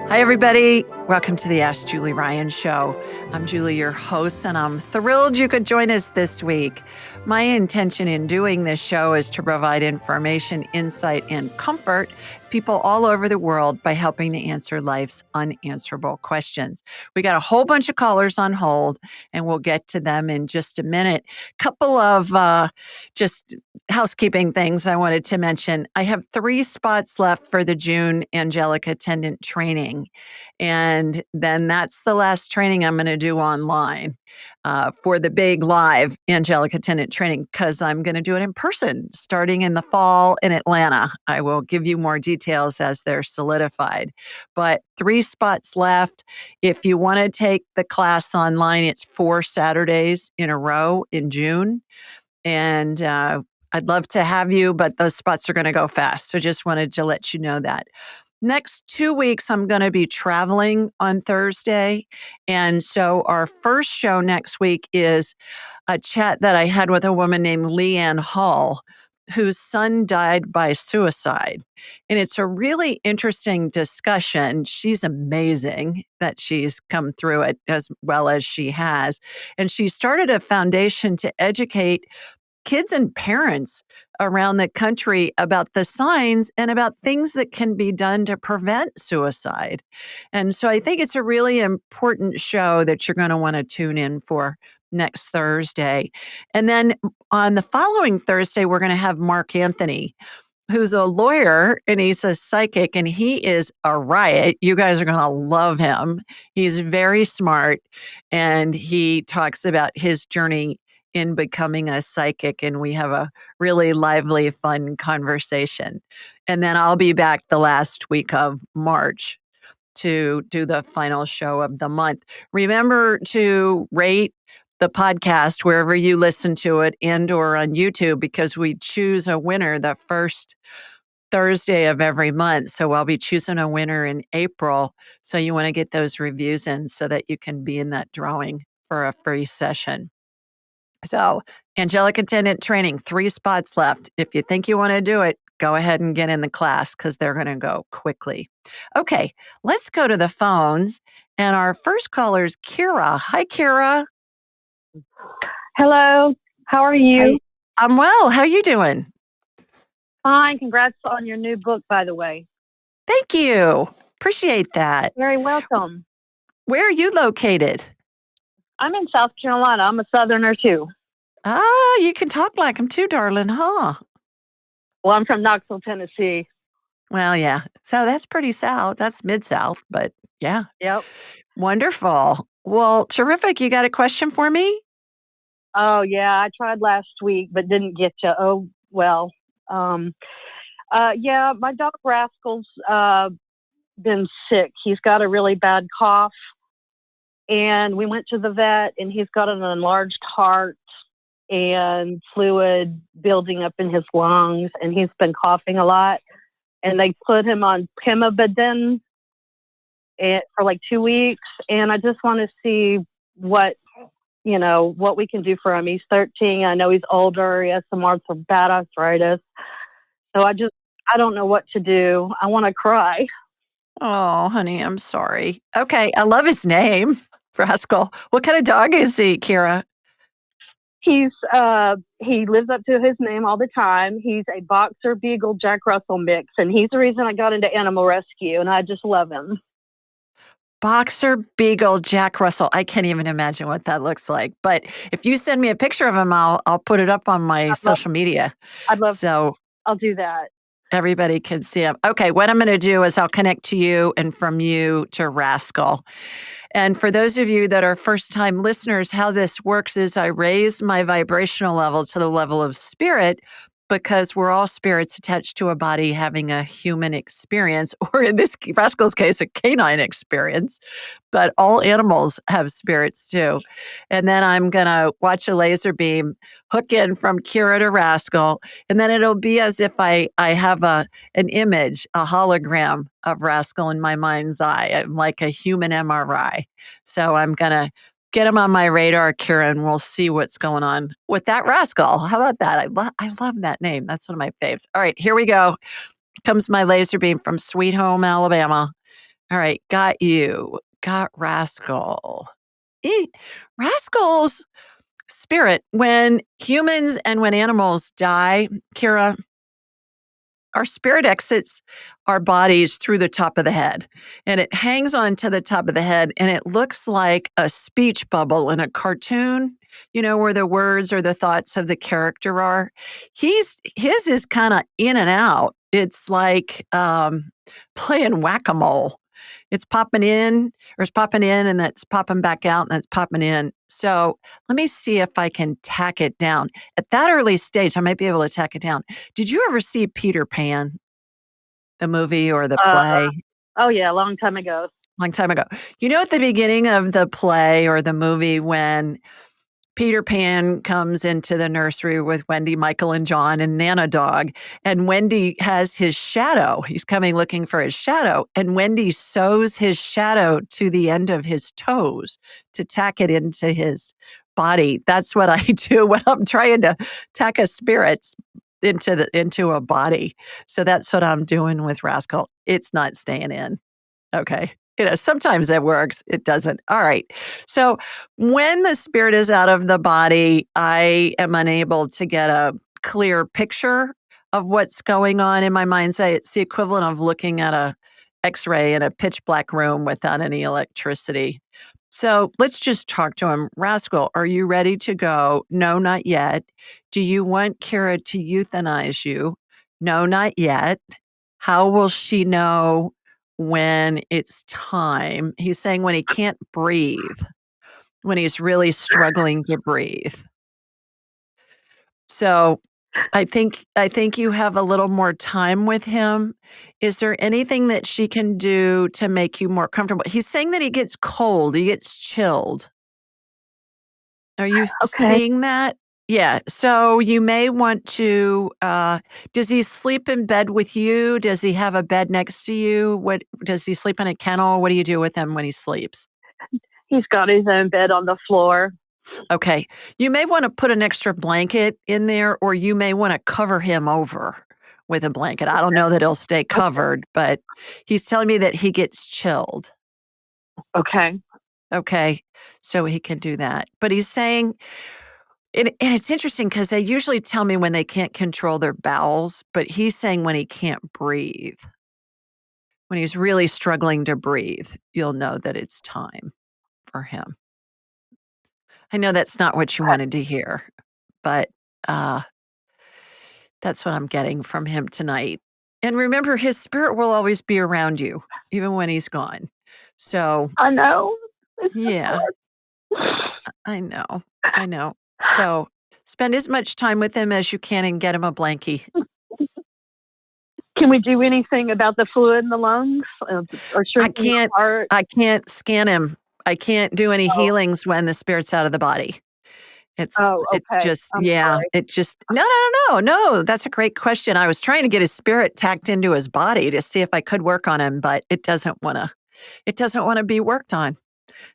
Hi, everybody. Welcome to the Ask Julie Ryan Show. I'm Julie, your host, and I'm thrilled you could join us this week. My intention in doing this show is to provide information, insight, and comfort people all over the world by helping to answer life's unanswerable questions. We got a whole bunch of callers on hold, and we'll get to them in just a minute. Couple of just housekeeping things I wanted to mention. I have 3 spots left for the June angelic attendant training. And then that's the last training I'm going to do online for the big live angelic attendant training, because I'm going to do it in person starting in the fall in Atlanta. I will give you more details as they're solidified. But 3 spots left. If you want to take the class online, it's 4 Saturdays in a row in June. And I'd love to have you, but those spots are going to go fast. So just wanted to let you know that. Next 2 weeks, I'm going to be traveling on Thursday. And so our first show next week is a chat that I had with a woman named Leanne Hall, whose son died by suicide. And it's a really interesting discussion. She's amazing that she's come through it as well as she has. And she started a foundation to educate kids and parents around the country about the signs and about things that can be done to prevent suicide. And so I think it's a really important show that you're going to want to tune in for next Thursday. And then on the following Thursday, we're going to have Mark Anthony, who's a lawyer and he's a psychic, and he is a riot. You guys are going to love him. He's very smart, and he talks about his journey in becoming a psychic, and we have a really lively, fun conversation. And then I'll be back the last week of March to do the final show of the month. Remember to rate the podcast wherever you listen to it and or on YouTube, because we choose a winner the first Thursday of every month. So I'll be choosing a winner in April. So you want to get those reviews in so that you can be in that drawing for a free session. So, angelic attendant training, 3 spots left. If you think you want to do it, go ahead and get in the class, because they're going to go quickly. Okay, let's go to the phones. And our first caller is Kira. Hi, Kira. Hello. How are you? I'm well. How are you doing? Fine. Congrats on your new book, by the way. Thank you. Appreciate that. Very welcome. Where are you located? I'm in South Carolina. I'm a Southerner, too. Ah, you can talk like them too, darling, huh? Well, I'm from Knoxville, Tennessee. Well, yeah. So that's pretty South. That's Mid-South, but yeah. Yep. Wonderful. Well, terrific. You got a question for me? Oh, yeah. I tried last week, but didn't get you. Oh, well. Yeah, my dog Rascal's been sick. He's got a really bad cough. And we went to the vet, and he's got an enlarged heart and fluid building up in his lungs, and he's been coughing a lot. And they put him on Pimabedin for like 2 weeks. And I just want to see what we can do for him. He's 13. I know he's older. He has some bad arthritis. So I don't know what to do. I want to cry. Oh, honey, I'm sorry. Okay, I love his name, Rascal. What kind of dog is he, Kira? He lives up to his name all the time. He's a Boxer Beagle Jack Russell mix, and he's the reason I got into animal rescue, and I just love him. Boxer Beagle Jack Russell. I can't even imagine what that looks like. But if you send me a picture of him, I'll put it up on my social media. I'll do that. Everybody can see him. Okay, what I'm going to do is I'll connect to you and from you to Rascal. And for those of you that are first-time listeners, how this works is I raise my vibrational level to the level of spirit, because we're all spirits attached to a body having a human experience, or in this Rascal's case, a canine experience. But all animals have spirits too. And then I'm going to watch a laser beam hook in from Kira to Rascal. And then it'll be as if I have an image, a hologram of Rascal in my mind's eye. I'm like a human MRI. So I'm going to get him on my radar, Kira, and we'll see what's going on with that Rascal. How about that? I love that name. That's one of my faves. All right, here we go. Comes my laser beam from Sweet Home, Alabama. All right, got you. Got Rascal. Eh, Rascal's spirit, when humans and when animals die, Kira, our spirit exits our bodies through the top of the head, and it hangs on to the top of the head, and it looks like a speech bubble in a cartoon, where the words or the thoughts of the character are. His is kind of in and out. It's like playing whack-a-mole. It's popping in, or it's popping in, and that's popping back out, and that's popping in. So let me see if I can tack it down. At that early stage, I might be able to tack it down. Did you ever see Peter Pan, the movie or the Uh, play? oh yeah, a long time ago. Long time ago. At the beginning of the play or the movie, when Peter Pan comes into the nursery with Wendy, Michael, and John and Nana Dog, and Wendy has his shadow. He's coming looking for his shadow, and Wendy sews his shadow to the end of his toes to tack it into his body. That's what I do when I'm trying to tack a spirit into a body. So that's what I'm doing with Rascal. It's not staying in. Okay. Sometimes it works, it doesn't. All right. So when the spirit is out of the body, I am unable to get a clear picture of what's going on in my mind's eye. It's the equivalent of looking at a X-ray in a pitch black room without any electricity. So let's just talk to him. Rascal, are you ready to go? No, not yet. Do you want Kira to euthanize you? No, not yet. How will she know when it's time? He's saying when he can't breathe, when he's really struggling to breathe. So I think you have a little more time with him. Is there anything that she can do to make you more comfortable? He's saying that he gets cold, he gets chilled. Are you Okay. seeing that? Yeah. So you may want to, does he sleep in bed with you? Does he have a bed next to you? What does he sleep in a kennel? What do you do with him when he sleeps? He's got his own bed on the floor. Okay. You may want to put an extra blanket in there, or you may want to cover him over with a blanket. I don't know that he'll stay Okay. covered, but he's telling me that he gets chilled. Okay. Okay. So he can do that. But he's saying, and it's interesting because they usually tell me when they can't control their bowels, but he's saying when he can't breathe, when he's really struggling to breathe, you'll know that it's time for him. I know that's not what you wanted to hear, but uh, that's what I'm getting from him tonight. And remember, his spirit will always be around you, even when he's gone. So, I know. It's just yeah, hard. I know. I know. So, spend as much time with him as you can and get him a blankie. Can we do anything about the fluid in the lungs or I shrinking the can't heart? I can't scan him. I can't do any Oh, healings when the spirit's out of the body. oh, It's okay. just I'm yeah, sorry. it just no, no, no, no, no, that's a great question. I was trying to get his spirit tacked into his body to see if I could work on him, but it doesn't wanna be worked on.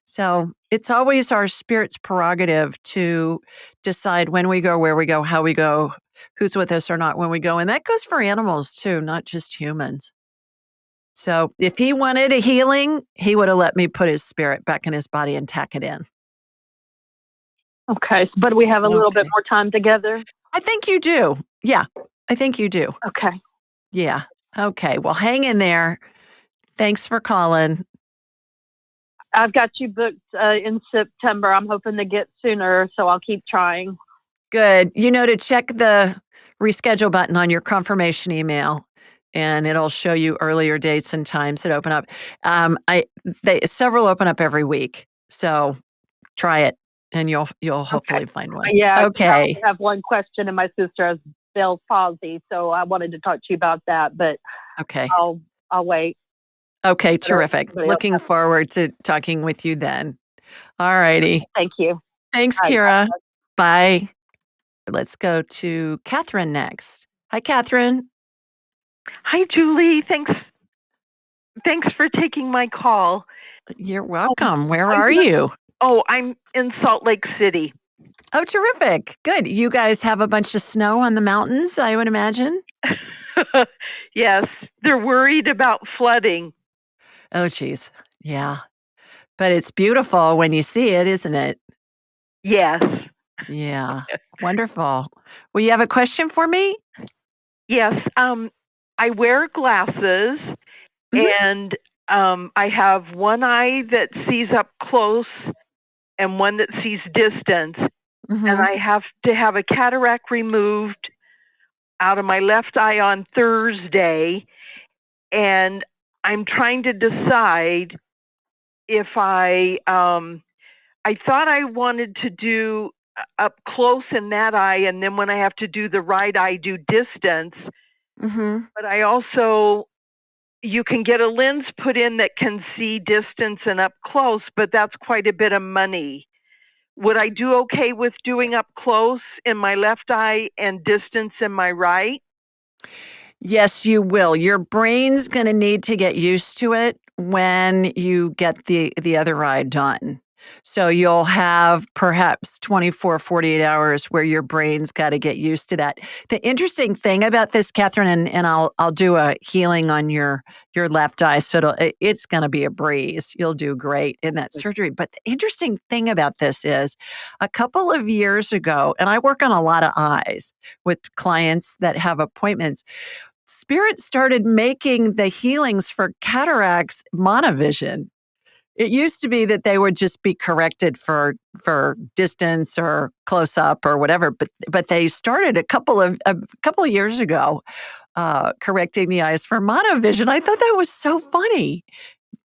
So, it's always our spirit's prerogative to decide when we go, where we go, how we go, who's with us or not when we go, and that goes for animals too, not just humans. So, if he wanted a healing, he would have let me put his spirit back in his body and tack it in. Okay. But we have a little bit Okay. more time together. I think you do. Yeah, I think you do. Okay. Yeah. Okay, well, hang in there. Thanks for calling. I've got you booked in September. I'm hoping to get sooner, so I'll keep trying. Good. To check the reschedule button on your confirmation email, and it'll show you earlier dates and times that open up. I they several open up every week, so try it, and you'll Okay. hopefully find one. Yeah, 'cause I only Okay. have one question, and my sister has Bell's palsy, so I wanted to talk to you about that, but Okay. I'll wait. Okay, Let terrific. somebody else Looking have. forward to talking with you then. All righty. Thank you. Thanks, All right. Kira. Bye. Let's go to Catherine next. Hi, Catherine. Hi, Julie. Thanks for taking my call. You're Um, welcome. Where I'm are gonna. you? Oh, I'm in Salt Lake City. Oh, terrific. Good. You guys have a bunch of snow on the mountains, I would imagine? Yes, they're worried about flooding. Oh, geez. Yeah. But it's beautiful when you see it, isn't it? Yes. Yeah. Wonderful. Well, you have a question for me? Yes. I wear glasses, Mhm. and I have one eye that sees up close and one that sees distance. And Mhm. I have to have a cataract removed out of my left eye on Thursday. And I'm trying to decide if I thought I wanted to do up close in that eye, and then when I have to do the right eye, do distance. Mhm. But I also, you can get a lens put in that can see distance and up close, but that's quite a bit of money. Would I do okay with doing up close in my left eye and distance in my right? Yes, you will. Your brain's gonna need to get used to it when you get the other ride done. So you'll have perhaps 24, 48 hours where your brain's gotta get used to that. The interesting thing about this, Catherine, and I'll do a healing on your left eye, so it's gonna be a breeze. You'll do great in that surgery. But the interesting thing about this is a couple of years ago, and I work on a lot of eyes with clients that have appointments. Spirit started making the healings for cataracts monovision. It used to be that they would just be corrected for distance or close up or whatever, but they started a couple of years ago correcting the eyes for monovision. I thought that was so funny.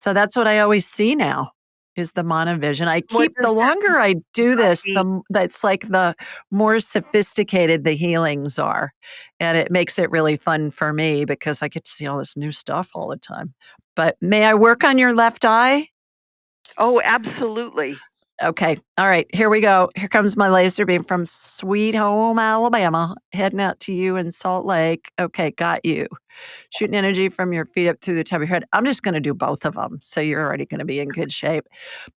So that's what I always see now is the monovision. I What keep does the that longer I do this, mean? that's like the more sophisticated the healings are. And it makes it really fun for me because I get to see all this new stuff all the time. But may I work on your left eye? Oh, absolutely. Okay. All right. Here we go. Here comes my laser beam from Sweet Home, Alabama, heading out to you in Salt Lake. Okay. Got you. Shooting energy from your feet up through the top of your head. I'm just going to do both of them. So you're already going to be in good shape.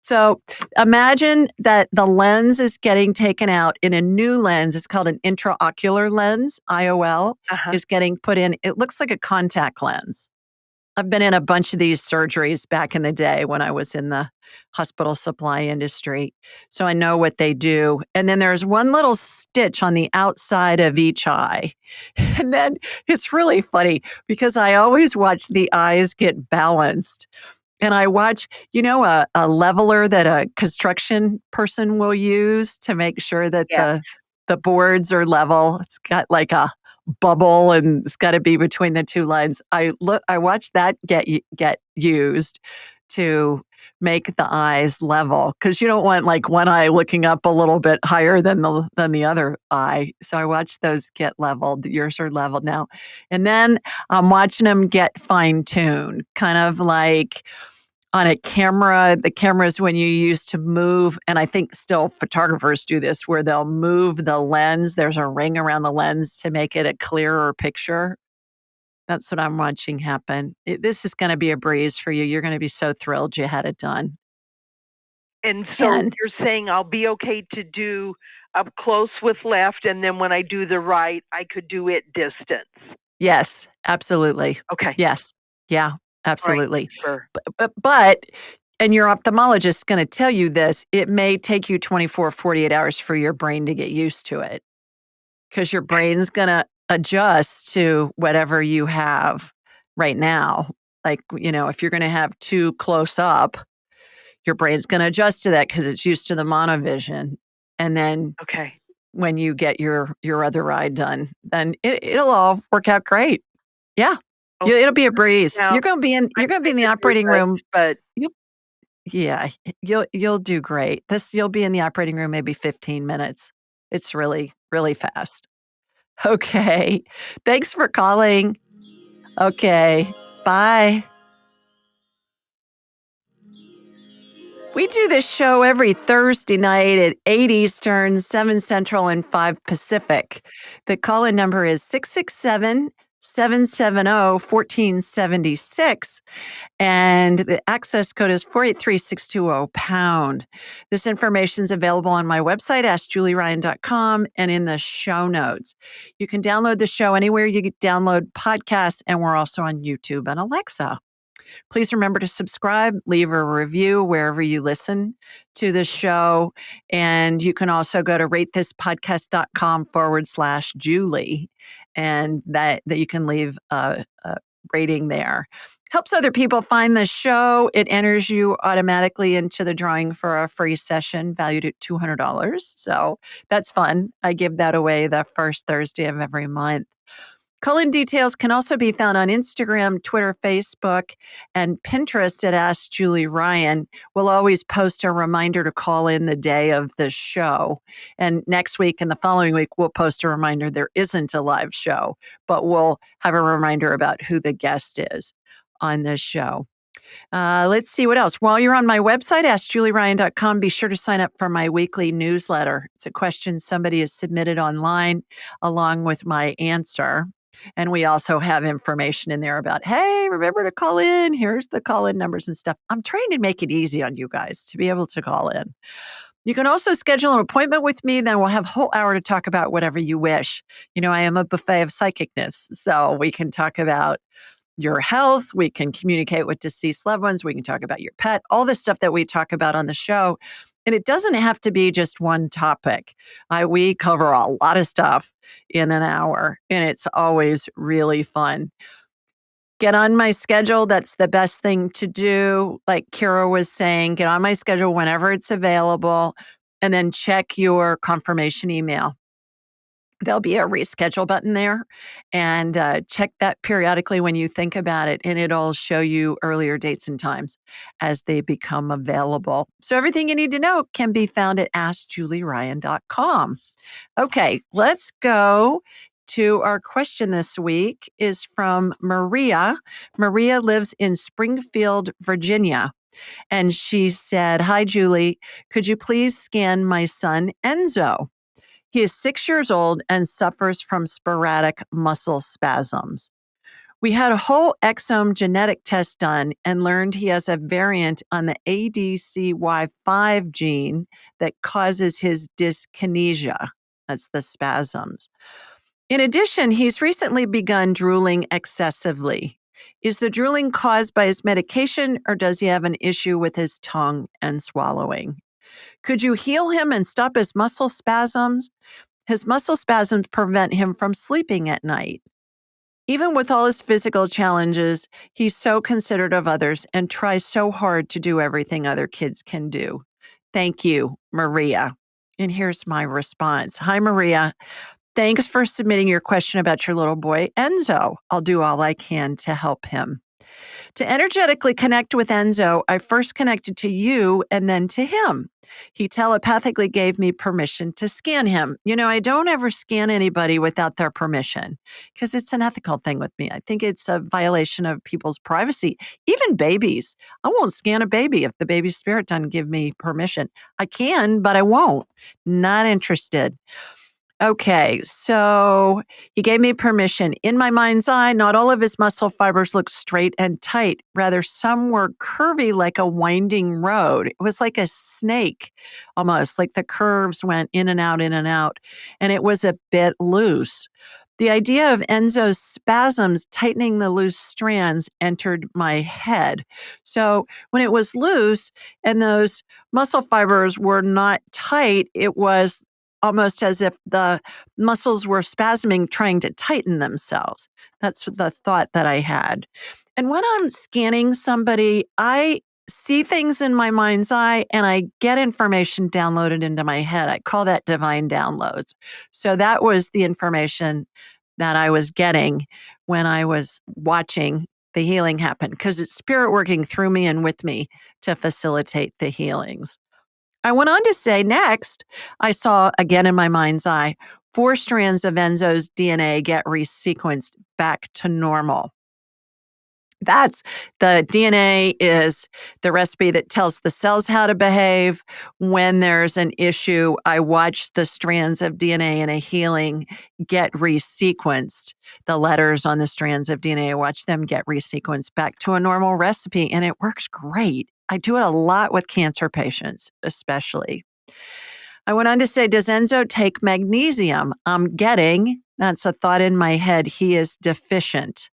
So imagine that the lens is getting taken out in a new lens. It's called an intraocular lens, IOL, Uh-huh. is getting put in. It looks like a contact lens. I've been in a bunch of these surgeries back in the day when I was in the hospital supply industry. So I know what they do. And then there's one little stitch on the outside of each eye. And then it's really funny because I always watch the eyes get balanced. And I watch, a leveler that a construction person will use to make sure that Yes. the boards are level. It's got like a bubble and it's got to be between the two lines. I watch that get used to make the eyes level because you don't want like one eye looking up a little bit higher than the other eye. So I watch those get leveled. Yours are leveled now. And then I'm watching them get fine-tuned, kind of like on a camera. The cameras when you used to move, and I think still photographers do this, where they'll move the lens. There's a ring around the lens to make it a clearer picture. That's what I'm watching happen. This is going to be a breeze for you. You're going to be so thrilled you had it done. And so And you're saying I'll be okay to do up close with left, and then when I do the right, I could do it distance. yes, absolutely. Okay. Yes. Yeah, All right. absolutely. Thanks for But and your ophthalmologist is going to tell you this, it may take you 24, 48 hours for your brain to get used to it. Because your brain's gonna adjust to whatever you have right now. Like, if you're gonna have too close up, your brain's gonna adjust to that because it's used to the monovision. And then okay. when you get your other ride done, then it'll all work out great. Yeah. Oh, It'll be a breeze. now You're I'm gonna be in kind the of operating nervous, room. but You Yeah, you'll do great. You'll be in the operating room maybe 15 minutes. It's really, really fast. Okay. Thanks for calling. Okay. Bye. We do this show every Thursday night at 8 Eastern, 7 Central, and 5 Pacific. The call in number is 667 770 1476. And the access code is 483620#. This information is available on my website, AskJulieRyan.com, and in the show notes. You can download the show anywhere you download podcasts, and we're also on YouTube and Alexa. Please remember to subscribe, leave a review wherever you listen to the show. And you can also go to ratethispodcast.com/Julie, and that you can leave a rating there. Helps other people find the show. It enters you automatically into the drawing for a free session valued at $200. So that's fun. I give that away the first Thursday of every month. Call-in details can also be found on Instagram, Twitter, Facebook, and Pinterest at Ask Julie Ryan. We'll always post a reminder to call in the day of the show. And next week and the following week, we'll post a reminder there isn't a live show, but we'll have a reminder about who the guest is on this show. Let's see what else. While you're on my website, AskJulieRyan.com, be sure to sign up for my weekly newsletter. It's a question somebody has submitted online along with my answer. And we also have information in there about, hey, remember to call in. Here's the call-in numbers and stuff. I'm trying to make it easy on you guys to be able to call in. You can also schedule an appointment with me. Then we'll have a whole hour to talk about whatever you wish. You know, I am a buffet of psychicness. So we can talk about your health. We can communicate with deceased loved ones. We can talk about your pet, all the stuff that we talk about on the show. And it doesn't have to be just one topic. We cover a lot of stuff in an hour, and it's always really fun. Get on my schedule. That's the best thing to do. Like Kira was saying, get on my schedule whenever it's available, and then check your confirmation email. There'll be a reschedule button there, and check that periodically when you think about it, and it'll show you earlier dates and times as they become available. So everything you need to know can be found at AskJulieRyan.com. Okay, let's go to our question this week is from Maria. Maria lives in Springfield, Virginia, and she said, "Hi, Julie. Could you please scan my son, Enzo? He is 6 years old and suffers from sporadic muscle spasms. We had a whole exome genetic test done and learned he has a variant on the ADCY5 gene that causes his dyskinesia. That's the spasms. In addition, he's recently begun drooling excessively. Is the drooling caused by his medication, or does he have an issue with his tongue and swallowing? Could you heal him and stop his muscle spasms? His muscle spasms prevent him from sleeping at night. Even with all his physical challenges, he's so considerate of others and tries so hard to do everything other kids can do. Thank you, Maria." And here's my response. Hi, Maria. Thanks for submitting your question about your little boy, Enzo. I'll do all I can to help him. To energetically connect with Enzo, I first connected to you and then to him. He telepathically gave me permission to scan him. You know, I don't ever scan anybody without their permission because it's an ethical thing with me. I think it's a violation of people's privacy, even babies. I won't scan a baby if the baby's spirit doesn't give me permission. I can, but I won't. Not interested. Okay, so he gave me permission. In my mind's eye, not all of his muscle fibers looked straight and tight. Rather, some were curvy like a winding road. It was like a snake, almost like the curves went in and out, and it was a bit loose. The idea of Enzo's spasms tightening the loose strands entered my head. So when it was loose and those muscle fibers were not tight, it was almost as if the muscles were spasming, trying to tighten themselves. That's the thought that I had. And when I'm scanning somebody, I see things in my mind's eye and I get information downloaded into my head. I call that divine downloads. So that was the information that I was getting when I was watching the healing happen, because it's spirit working through me and with me to facilitate the healings. I went on to say, next, I saw again in my mind's eye, 4 strands of Enzo's DNA get resequenced back to normal. That's the DNA is the recipe that tells the cells how to behave. When there's an issue, I watch the strands of DNA in a healing get resequenced. The letters on the strands of DNA, I watch them get resequenced back to a normal recipe, and it works great. I do it a lot with cancer patients, especially. I went on to say, does Enzo take magnesium? I'm getting, that's a thought in my head, he is deficient.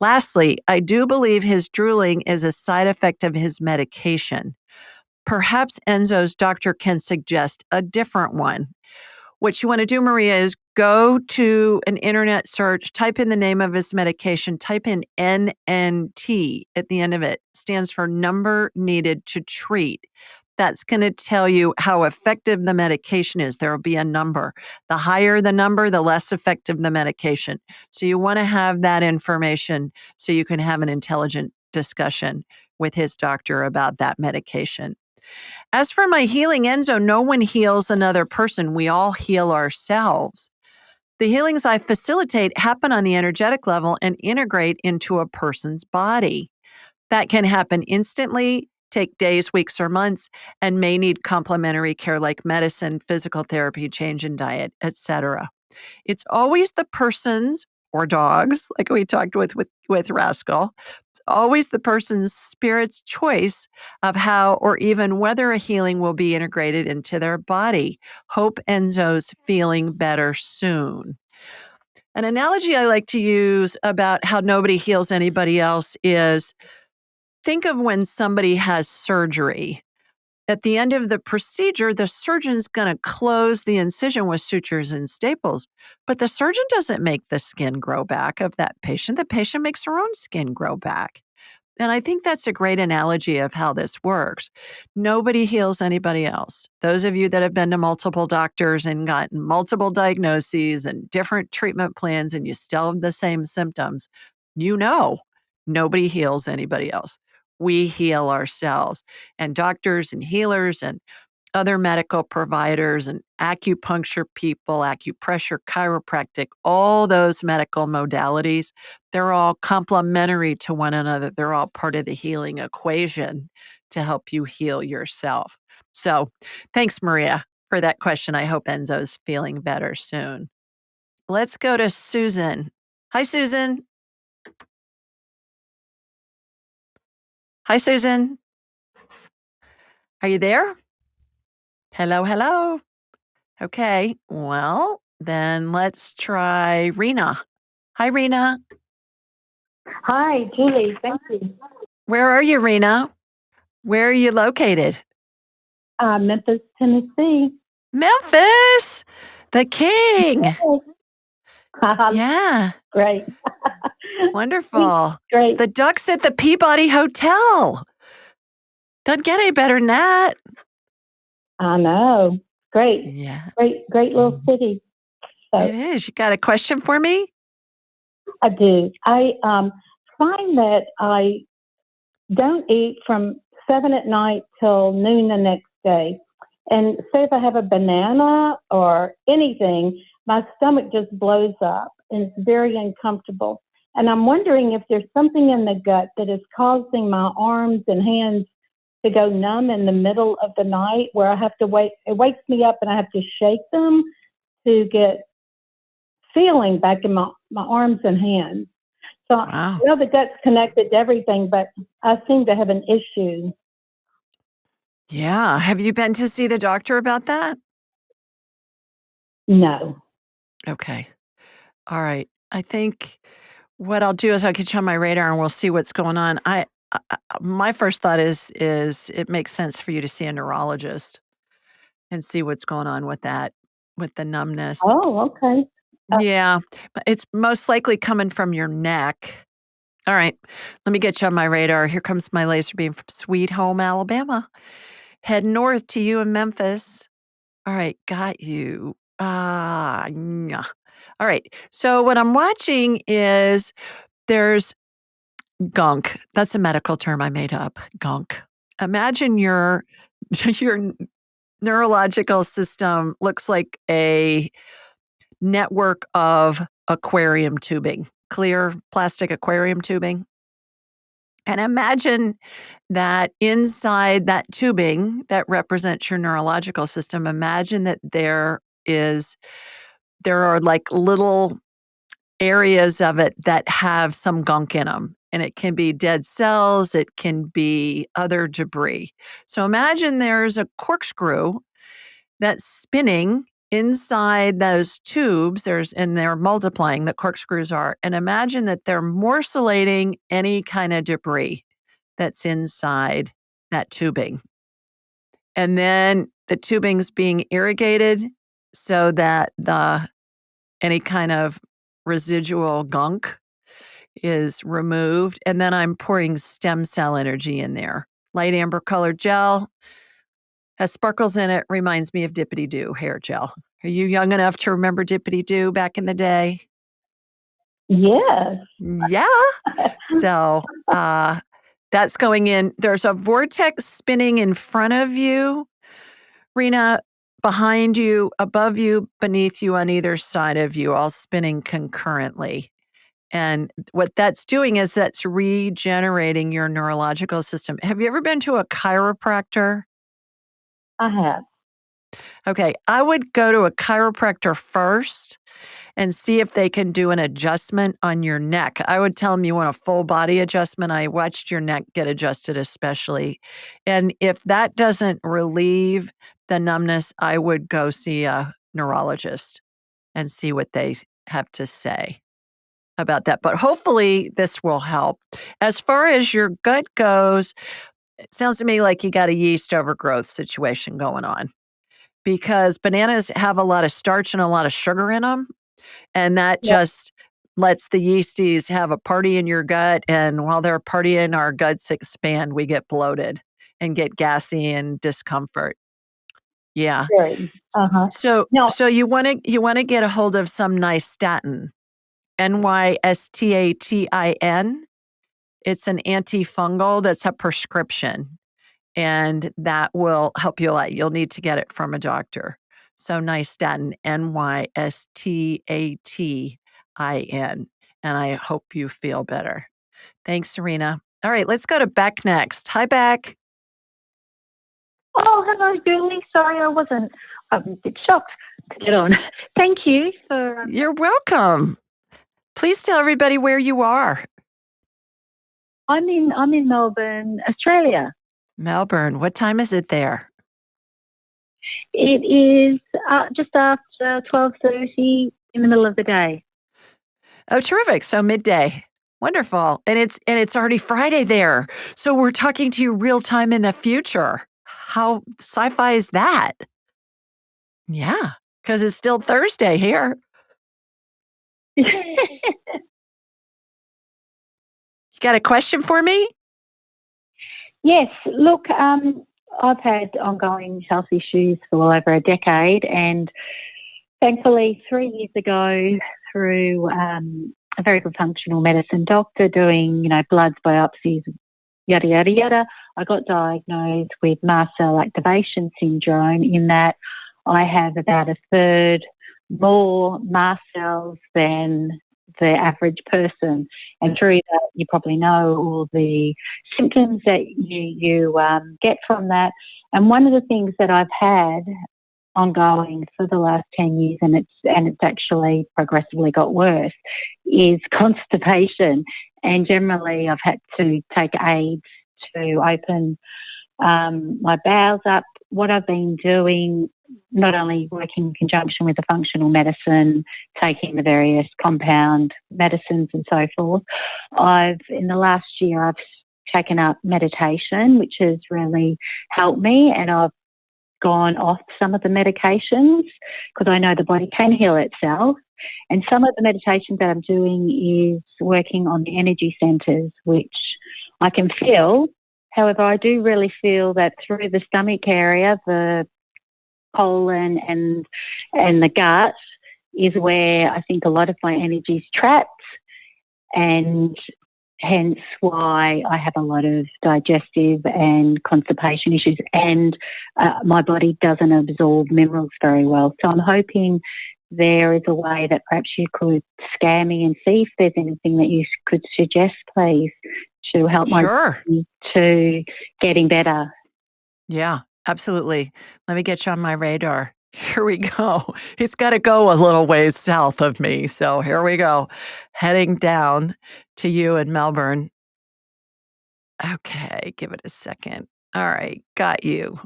Lastly, I do believe his drooling is a side effect of his medication. Perhaps Enzo's doctor can suggest a different one. What you want to do, Maria, is go to an internet search, type in the name of his medication, type in NNT at the end of it. Stands for number needed to treat. That's going to tell you how effective the medication is. There will be a number. The higher the number, the less effective the medication. So you want to have that information so you can have an intelligent discussion with his doctor about that medication. As for my healing, Enzo, no one heals another person. We all heal ourselves. The healings I facilitate happen on the energetic level and integrate into a person's body. That can happen instantly, take days, weeks, or months, and may need complementary care like medicine, physical therapy, change in diet, etc. It's always the person's or dogs, like we talked with Rascal. It's always the person's spirit's choice of how or even whether a healing will be integrated into their body. Hope Enzo's feeling better soon. An analogy I like to use about how nobody heals anybody else is think of when somebody has surgery. At the end of the procedure, the surgeon's going to close the incision with sutures and staples, but the surgeon doesn't make the skin grow back of that patient. The patient makes her own skin grow back. And I think that's a great analogy of how this works. Nobody heals anybody else. Those of you that have been to multiple doctors and gotten multiple diagnoses and different treatment plans and you still have the same symptoms, you know nobody heals anybody else. We heal ourselves. And doctors and healers and other medical providers and acupuncture people, acupressure, chiropractic, all those medical modalities, they're all complementary to one another. They're all part of the healing equation to help you heal yourself. So thanks, Maria, for that question. I hope Enzo's feeling better soon. Let's go to Susan. Hi, Susan. Hi, Susan. Are you there? Hello, hello. Okay, well, then let's try Rena. Hi, Rena. Hi, Julie. Thank you. Where are you, Rena? Where are you located? Memphis, Tennessee. Memphis, the king. Yeah, Great. wonderful. Great. The Ducks at the Peabody Hotel. Doesn't get any better than that. I know. Great. Yeah, Great little city. So it is. You got a question for me? I do. I find that I don't eat from 7 at night till noon the next day. And say if I have a banana or anything, my stomach just blows up and it's very uncomfortable. And I'm wondering if there's something in the gut that is causing my arms and hands to go numb in the middle of the night where I have to wait. It wakes me up and I have to shake them to get feeling back in my arms and hands. So Wow. I know the gut's connected to everything, but I seem to have an issue. Yeah. Have you been to see the doctor about that? No. Okay. All right. I think what I'll do is I'll get you on my radar and we'll see what's going on. My first thought is it makes sense for you to see a neurologist and see what's going on with that, with the numbness. Oh, okay. Yeah, but it's most likely coming from your neck. All right, let me get you on my radar. Here comes my laser beam from Sweet Home, Alabama. Head north to you in Memphis. All right, got you. Yeah. All right, so what I'm watching is there's gunk. That's a medical term I made up. Gunk. Imagine your your neurological system looks like a network of aquarium tubing, clear plastic aquarium tubing. And imagine that inside that tubing that represents your neurological system, imagine that there are like little areas of it that have some gunk in them. And it can be dead cells, it can be other debris. So imagine there's a corkscrew that's spinning inside those tubes, and they're multiplying, the corkscrews are, and imagine that they're morcellating any kind of debris that's inside that tubing. And then the tubing's being irrigated so that any kind of residual gunk is removed. And then I'm pouring stem cell energy in there. Light amber colored gel has sparkles in it, reminds me of Dippity Doo hair gel. Are you young enough to remember Dippity Doo back in the day? Yes. Yeah. So that's going in. There's a vortex spinning in front of you, Rena, behind you, above you, beneath you, on either side of you, all spinning concurrently. And what that's doing is that's regenerating your neurological system. Have you ever been to a chiropractor? I have. Okay, I would go to a chiropractor first and see if they can do an adjustment on your neck. I would tell them you want a full body adjustment. I watched your neck get adjusted, especially. And if that doesn't relieve the numbness, I would go see a neurologist and see what they have to say about that. But hopefully, this will help. As far as your gut goes, it sounds to me like you got a yeast overgrowth situation going on because bananas have a lot of starch and a lot of sugar in them. And that Yeah. just lets the yeasties have a party in your gut. And while they're partying, our guts expand. We get bloated and get gassy and discomfort. Yeah. Very. Uh-huh. So No, you want to get a hold of some nystatin, Nystatin. It's an antifungal that's a prescription, and that will help you a lot. You'll need to get it from a doctor. So nystatin, Nystatin. And I hope you feel better. Thanks, Serena. All right, let's go to Beck next. Hi, Beck. Oh, hello, Julie. Sorry, I wasn't. I'm a bit shocked to get on. Thank you for. You're welcome. Please tell everybody where you are. I'm in Melbourne, Australia. Melbourne. What time is it there? It is just after 12:30 in the middle of the day. Oh, terrific. So midday. Wonderful. And it's already Friday there. So we're talking to you real time in the future. How sci-fi is that? Yeah, because it's still Thursday here. You got a question for me? Yes. Look, I've had ongoing health issues for well over a decade, and thankfully 3 years ago, through a very good functional medicine doctor doing, bloods, biopsies, yada, yada, yada, I got diagnosed with mast cell activation syndrome, in that I have about a third more mast cells than the average person. And through that, you probably know all the symptoms that you get from that. And one of the things that I've had ongoing for the last 10 years, and it's actually progressively got worse, is constipation. And generally, I've had to take aids to open my bowels up. What I've been doing, not only working in conjunction with the functional medicine, taking the various compound medicines and so forth, in the last year, I've taken up meditation, which has really helped me, and I've gone off some of the medications because I know the body can heal itself. And some of the meditations that I'm doing is working on the energy centers, which I can feel. However, I do really feel that through the stomach area, the colon and the gut is where I think a lot of my energy is trapped, and hence why I have a lot of digestive and constipation issues, and my body doesn't absorb minerals very well. So I'm hoping there is a way that perhaps you could scan me and see if there's anything that you could suggest, please, to help my body to getting better. Yeah, absolutely. Let me get you on my radar. Here we go. It's got to go a little ways south of me. So here we go. Heading down to you in Melbourne. Okay, give it a second. All right, got you.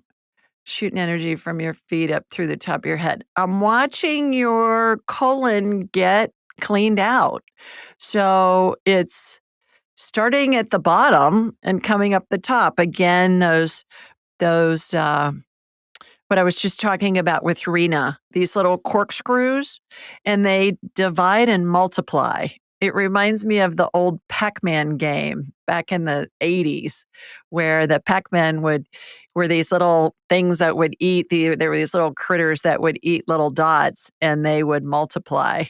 shooting energy from your feet up through the top of your head. I'm watching your colon get cleaned out. So it's starting at the bottom and coming up the top. Again, those what I was just talking about with Rena, these little corkscrews, and they divide and multiply. It reminds me of the old Pac-Man game back in the 80s, where the Pac-Man were these little things that would eat there were these little critters that would eat little dots, and they would multiply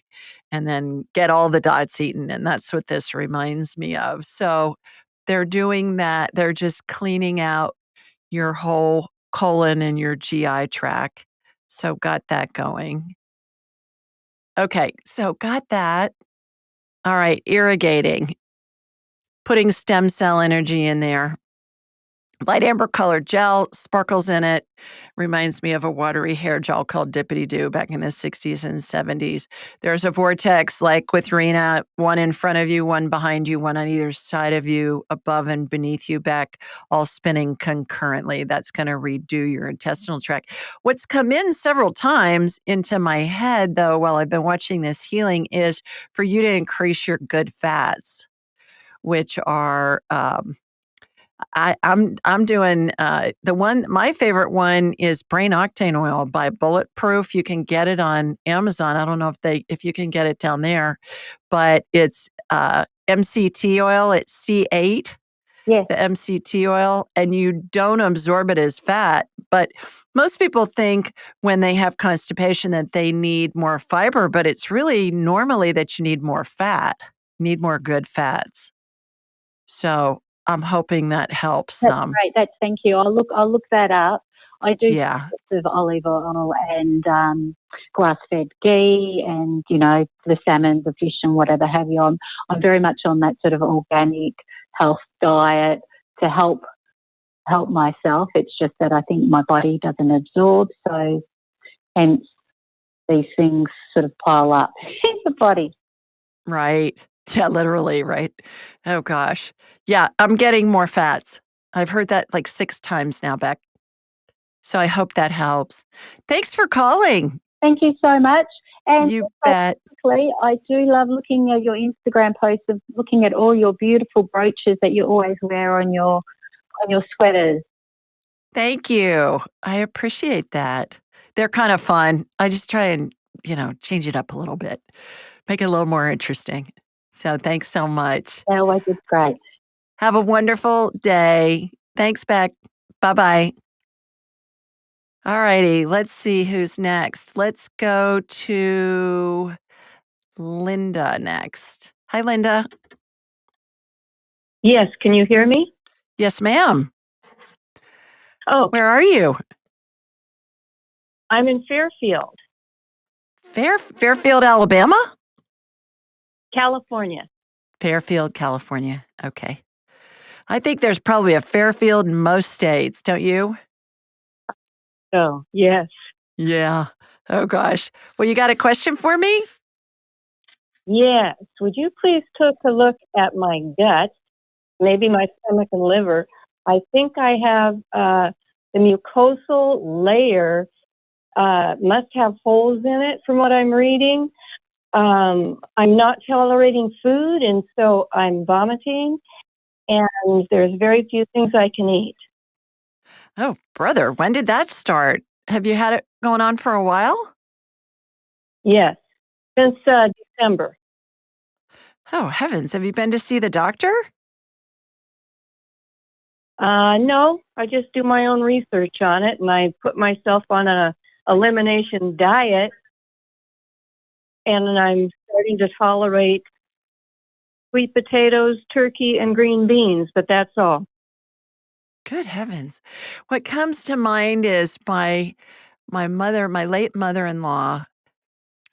and then get all the dots eaten. And that's what this reminds me of. So they're doing that. They're just cleaning out your whole colon and your GI tract. So got that going. Okay, so got that. All right, irrigating, putting stem cell energy in there. Light amber colored gel, sparkles in it. Reminds me of a watery hair gel called Dippity Doo back in the 60s and 70s. There's a vortex like with Rena, one in front of you, one behind you, one on either side of you, above and beneath you, back, all spinning concurrently. That's going to redo your intestinal tract. What's come in several times into my head, though, while I've been watching this healing is for you to increase your good fats, which are I'm doing the one. My favorite one is brain octane oil by Bulletproof. You can get it on Amazon. I don't know if you can get it down there, but it's MCT oil. It's C8. Yes. The MCT oil, and you don't absorb it as fat. But most people think when they have constipation that they need more fiber, but it's really normally that you need more fat, need more good fats. So I'm hoping that helps That's some. great. Thank you. I'll look that up. I do Yeah. lots of olive oil and grass-fed ghee, and the salmon, the fish, and whatever have you. I'm very much on that sort of organic health diet to help myself. It's just that I think my body doesn't absorb, so hence these things sort of pile up in the body. Right. Yeah, literally, right? Oh gosh. Yeah, I'm getting more fats. I've heard that like 6 times now, Beck. So I hope that helps. Thanks for calling. Thank you so much. And You bet. quickly, I do love looking at your Instagram posts of looking at all your beautiful brooches that you always wear on your sweaters. Thank you. I appreciate that. They're kind of fun. I just try and, change it up a little bit, make it a little more interesting. So thanks so much. That always is great. Have a wonderful day. Thanks, Beck. Bye-bye. All righty, let's see who's next. Let's go to Linda next. Hi, Linda. Yes, can you hear me? Yes, ma'am. Oh, Where are you? I'm in Fairfield, Fairfield, Alabama? California. Fairfield, California. Okay. I think there's probably a Fairfield in most states, don't you? Oh, yes. Yeah. Oh, gosh. Well, you got a question for me? Yes. Would you please take a look at my gut, maybe my stomach and liver? I think I have the mucosal layer must have holes in it from what I'm reading. I'm not tolerating food, and so I'm vomiting, and there's very few things I can eat. Oh, brother, when did that start? Have you had it going on for a while? Yes, since December. Oh, heavens. Have you been to see the doctor? No, I just do my own research on it, and I put myself on a elimination diet, and I'm starting to tolerate sweet potatoes, turkey, and green beans, but that's all. Good heavens. What comes to mind is my late mother-in-law,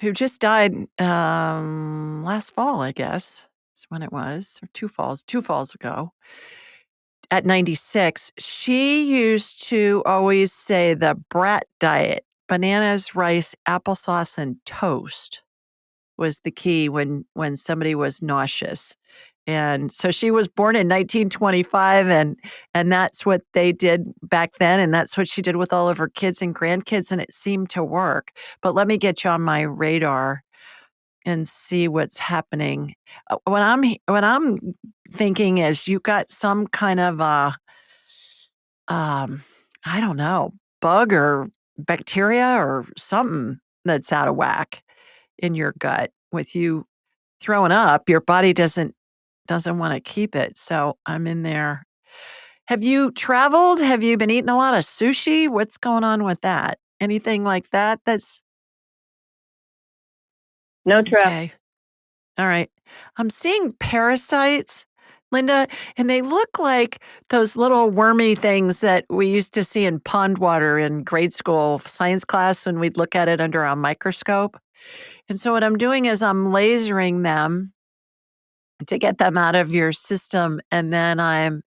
who just died last fall, I guess. Is when it was, or two falls ago. At 96, she used to always say the brat diet, bananas, rice, applesauce, and toast was the key when somebody was nauseous. And so she was born in 1925, and that's what they did back then, and that's what she did with all of her kids and grandkids, and it seemed to work. But let me get you on my radar and see what's happening. What I'm thinking is you got some kind of um, I don't know, bug or bacteria or something that's out of whack in your gut with you throwing up. Your body doesn't want to keep it. So I'm in there. Have you traveled? Have you been eating a lot of sushi? What's going on with that? Anything like that? That's No travel. okay. All right. I'm seeing parasites, Linda, and they look like those little wormy things that we used to see in pond water in grade school science class when we'd look at it under a microscope. And so what I'm doing is I'm lasering them to get them out of your system, and then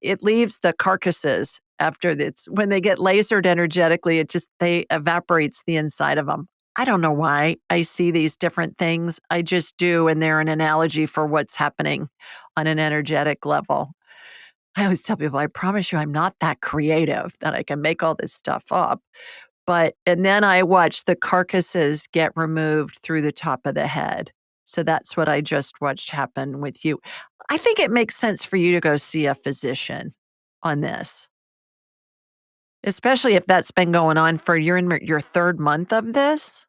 it leaves the carcasses after it's when they get lasered energetically, they evaporates the inside of them. I don't know why I see these different things. I just do, and they're an analogy for what's happening on an energetic level. I always tell people, I promise you, I'm not that creative that I can make all this stuff up. And then I watch the carcasses get removed through the top of the head. So that's what I just watched happen with you. I think it makes sense for you to go see a physician on this, especially if that's been going on for you're in your third month of this.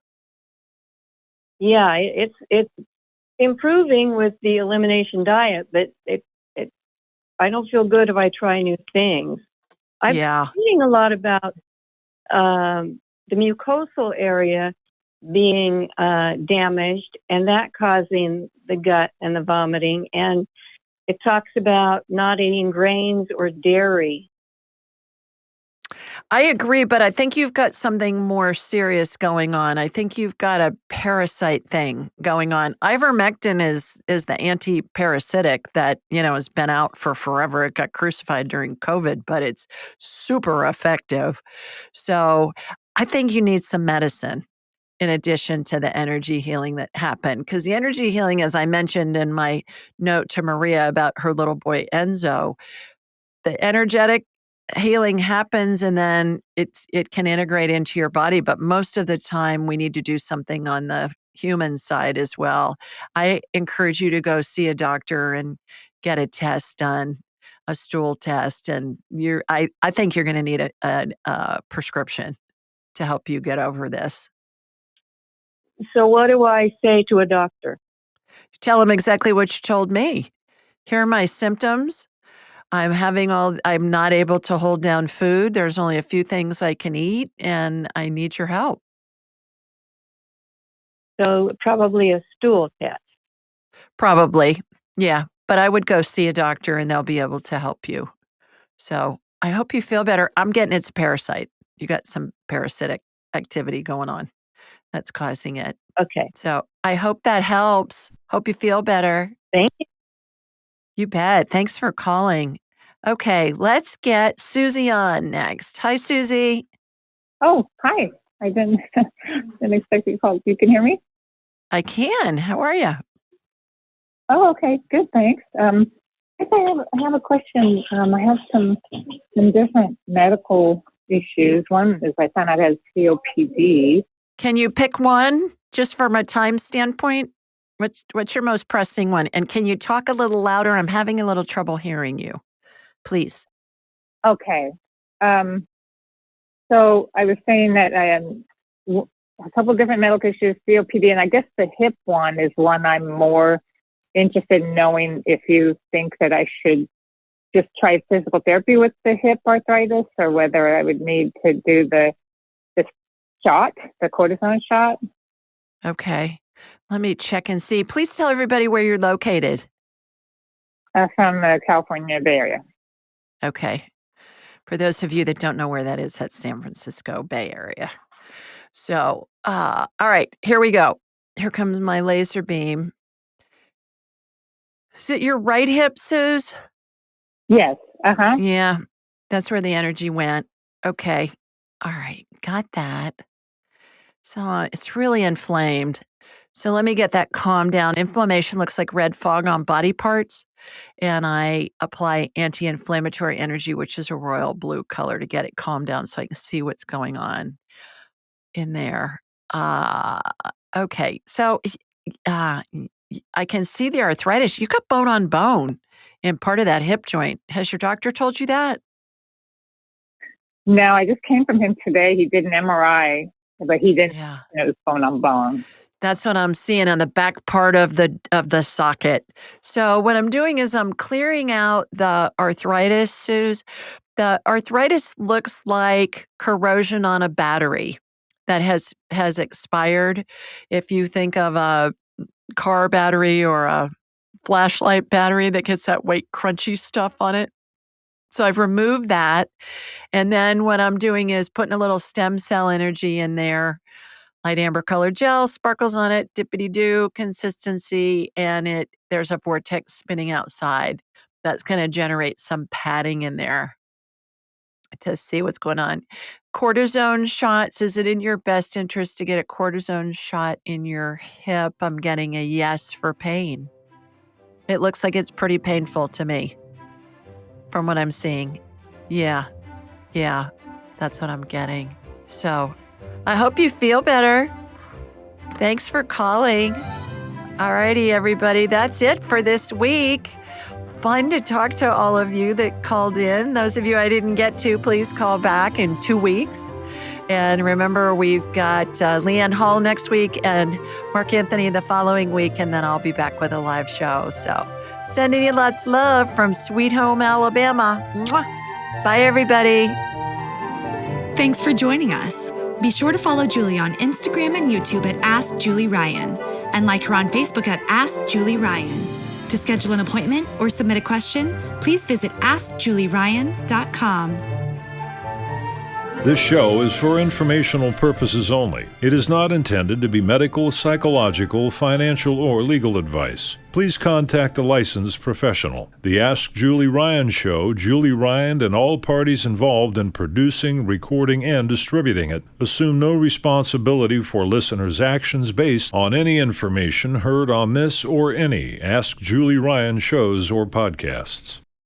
Yeah, it's improving with the elimination diet, but I don't feel good if I try new things. I'm Yeah. reading a lot about the mucosal area being damaged and that causing the gut and the vomiting. And it talks about not eating grains or dairy. I agree, but I think you've got something more serious going on. I think you've got a parasite thing going on. Ivermectin is the anti-parasitic that, has been out for forever. It got crucified during COVID, but it's super effective. So I think you need some medicine in addition to the energy healing that happened. Because the energy healing, as I mentioned in my note to Maria about her little boy Enzo, the energetic healing happens and then it can integrate into your body, but most of the time we need to do something on the human side as well. I encourage you to go see a doctor and get a test done, a stool test, and I think you're going to need a prescription to help you get over this. So what do I say to a doctor? Tell them exactly what you told me. Here are my symptoms. I'm not able to hold down food. There's only a few things I can eat, and I need your help. So probably a stool test. Probably. Yeah. But I would go see a doctor and they'll be able to help you. So I hope you feel better. I'm getting it's a parasite. You got some parasitic activity going on that's causing it. Okay. So I hope that helps. Hope you feel better. Thank you. You bet. Thanks for calling. Okay, let's get Susie on next. Hi, Susie. Oh, hi. I didn't expect you to call. You can hear me? I can. How are you? Oh, okay. Good, thanks. I guess I have a question. I have some different medical issues. One is I found out I had COPD. Can you pick one just from a time standpoint? What's your most pressing one? And can you talk a little louder? I'm having a little trouble hearing you. Please. Okay. So I was saying that I had a couple of different medical issues, COPD, and I guess the hip one is one I'm more interested in knowing if you think that I should just try physical therapy with the hip arthritis or whether I would need to do the shot, the cortisone shot. Okay. Let me check and see. Please tell everybody where you're located. From the California Bay Area. Okay. For those of you that don't know where that is, that's San Francisco Bay Area. So, all right, here we go. Here comes my laser beam. Is it your right hip, Suze? Yes. Uh-huh. Yeah, that's where the energy went. Okay. All right, got that. So it's really inflamed. So let me get that calmed down. Inflammation looks like red fog on body parts. And I apply anti-inflammatory energy, which is a royal blue color, to get it calmed down so I can see what's going on in there. Okay. So I can see the arthritis. You got bone on bone in part of that hip joint. Has your doctor told you that? No, I just came from him today. He did an MRI, but he didn't Yeah. know it was bone on bone. That's what I'm seeing on the back part of the socket. So what I'm doing is I'm clearing out the arthritis, Suze. The arthritis looks like corrosion on a battery that has expired. If you think of a car battery or a flashlight battery that gets that white crunchy stuff on it. So I've removed that. And then what I'm doing is putting a little stem cell energy in there. Light amber colored gel, sparkles on it, dippity-doo consistency, and there's a vortex spinning outside. That's going to generate some padding in there to see what's going on. Cortisone shots, is it in your best interest to get a cortisone shot in your hip? I'm getting a yes for pain. It looks like it's pretty painful to me from what I'm seeing. Yeah, that's what I'm getting. So I hope you feel better. Thanks for calling. All righty, everybody. That's it for this week. Fun to talk to all of you that called in. Those of you I didn't get to, please call back in 2 weeks. And remember, we've got Leanne Hall next week and Mark Anthony the following week, and then I'll be back with a live show. So sending you lots of love from Sweet Home, Alabama. Mwah. Bye, everybody. Thanks for joining us. Be sure to follow Julie on Instagram and YouTube at Ask Julie Ryan, and like her on Facebook at Ask Julie Ryan. To schedule an appointment or submit a question, please visit AskJulieRyan.com. This show is for informational purposes only. It is not intended to be medical, psychological, financial, or legal advice. Please contact a licensed professional. The Ask Julie Ryan Show, Julie Ryan and all parties involved in producing, recording, and distributing it assume no responsibility for listeners' actions based on any information heard on this or any Ask Julie Ryan shows or podcasts.